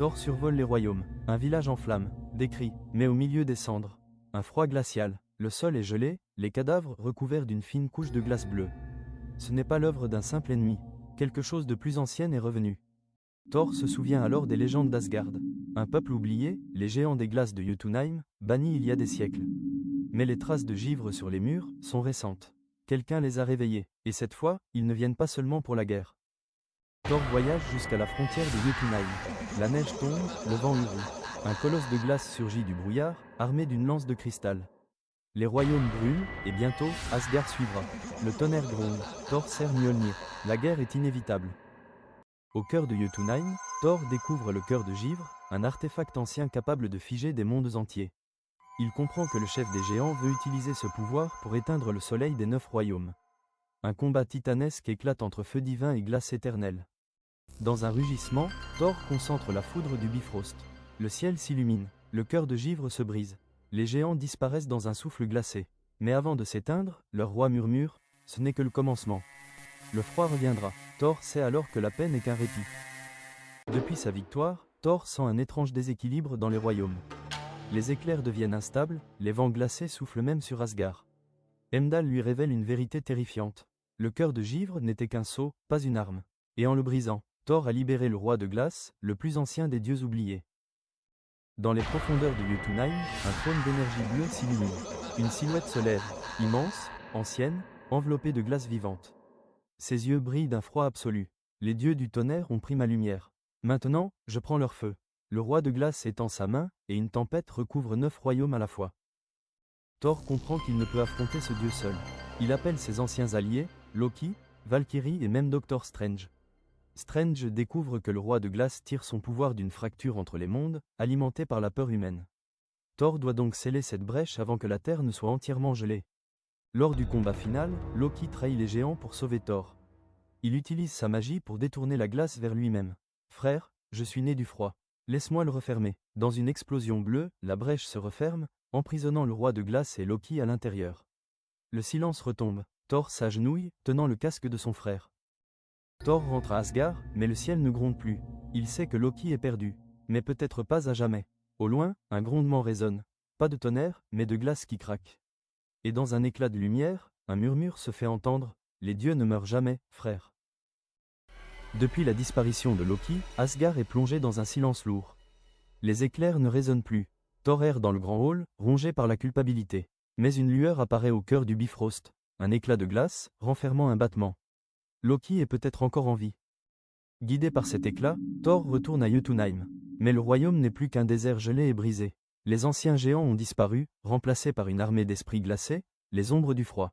Thor survole les royaumes, un village en flammes, des cris, mais au milieu des cendres. Un froid glacial, le sol est gelé, les cadavres recouverts d'une fine couche de glace bleue. Ce n'est pas l'œuvre d'un simple ennemi, quelque chose de plus ancien est revenu. Thor se souvient alors des légendes d'Asgard. Un peuple oublié, les géants des glaces de Jotunheim, bannis il y a des siècles. Mais les traces de givre sur les murs sont récentes. Quelqu'un les a réveillés, et cette fois, ils ne viennent pas seulement pour la guerre. Thor voyage jusqu'à la frontière de Jotunheim. La neige tombe, le vent hurle. Un colosse de glace surgit du brouillard, armé d'une lance de cristal. Les royaumes brûlent, et bientôt, Asgard suivra. Le tonnerre gronde, Thor serre Mjolnir. La guerre est inévitable. Au cœur de Jotunheim, Thor découvre le cœur de givre, un artefact ancien capable de figer des mondes entiers. Il comprend que le chef des géants veut utiliser ce pouvoir pour éteindre le soleil des 9 royaumes. Un combat titanesque éclate entre feu divin et glace éternelle. Dans un rugissement, Thor concentre la foudre du Bifrost. Le ciel s'illumine, le cœur de givre se brise. Les géants disparaissent dans un souffle glacé. Mais avant de s'éteindre, leur roi murmure « Ce n'est que le commencement ». Le froid reviendra. Thor sait alors que la paix n'est qu'un répit. Depuis sa victoire, Thor sent un étrange déséquilibre dans les royaumes. Les éclairs deviennent instables, les vents glacés soufflent même sur Asgard. Heimdall lui révèle une vérité terrifiante. Le cœur de givre n'était qu'un sceau, pas une arme. Et en le brisant, Thor a libéré le roi de glace, le plus ancien des dieux oubliés. Dans les profondeurs de Jotunheim, un trône d'énergie bleue s'illumine. Une silhouette se lève, immense, ancienne, enveloppée de glace vivante. Ses yeux brillent d'un froid absolu. Les dieux du tonnerre ont pris ma lumière. Maintenant, je prends leur feu. Le roi de glace étend sa main, et une tempête recouvre 9 royaumes à la fois. Thor comprend qu'il ne peut affronter ce dieu seul. Il appelle ses anciens alliés, Loki, Valkyrie et même Doctor Strange. Strange découvre que le roi de glace tire son pouvoir d'une fracture entre les mondes, alimentée par la peur humaine. Thor doit donc sceller cette brèche avant que la Terre ne soit entièrement gelée. Lors du combat final, Loki trahit les géants pour sauver Thor. Il utilise sa magie pour détourner la glace vers lui-même. « Frère, je suis né du froid. Laisse-moi le refermer. » Dans une explosion bleue, la brèche se referme, emprisonnant le roi de glace et Loki à l'intérieur. Le silence retombe. Thor s'agenouille, tenant le casque de son frère. Thor rentre à Asgard, mais le ciel ne gronde plus. Il sait que Loki est perdu, mais peut-être pas à jamais. Au loin, un grondement résonne. Pas de tonnerre, mais de glace qui craque. Et dans un éclat de lumière, un murmure se fait entendre. Les dieux ne meurent jamais, frère. Depuis la disparition de Loki, Asgard est plongé dans un silence lourd. Les éclairs ne résonnent plus. Thor erre dans le grand hall, rongé par la culpabilité. Mais une lueur apparaît au cœur du Bifrost. Un éclat de glace, renfermant un battement. Loki est peut-être encore en vie. Guidé par cet éclat, Thor retourne à Jotunheim. Mais le royaume n'est plus qu'un désert gelé et brisé. Les anciens géants ont disparu, remplacés par une armée d'esprits glacés, les ombres du froid.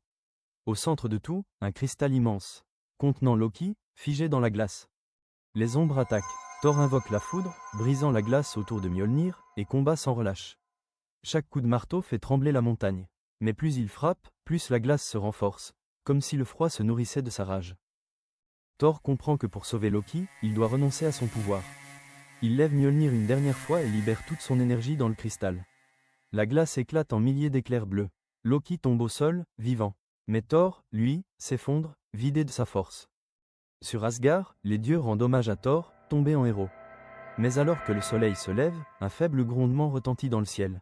Au centre de tout, un cristal immense, contenant Loki, figé dans la glace. Les ombres attaquent. Thor invoque la foudre, brisant la glace autour de Mjolnir, et combat sans relâche. Chaque coup de marteau fait trembler la montagne. Mais plus il frappe, plus la glace se renforce, comme si le froid se nourrissait de sa rage. Thor comprend que pour sauver Loki, il doit renoncer à son pouvoir. Il lève Mjolnir une dernière fois et libère toute son énergie dans le cristal. La glace éclate en milliers d'éclairs bleus. Loki tombe au sol, vivant. Mais Thor, lui, s'effondre, vidé de sa force. Sur Asgard, les dieux rendent hommage à Thor, tombé en héros. Mais alors que le soleil se lève, un faible grondement retentit dans le ciel.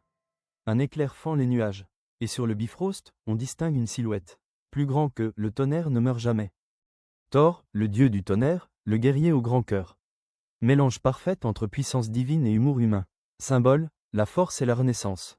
Un éclair fend les nuages. Et sur le Bifrost, on distingue une silhouette. Plus grand que le tonnerre ne meurt jamais. Thor, le dieu du tonnerre, le guerrier au grand cœur. Mélange parfait entre puissance divine et humour humain. Symbole, la force et la renaissance.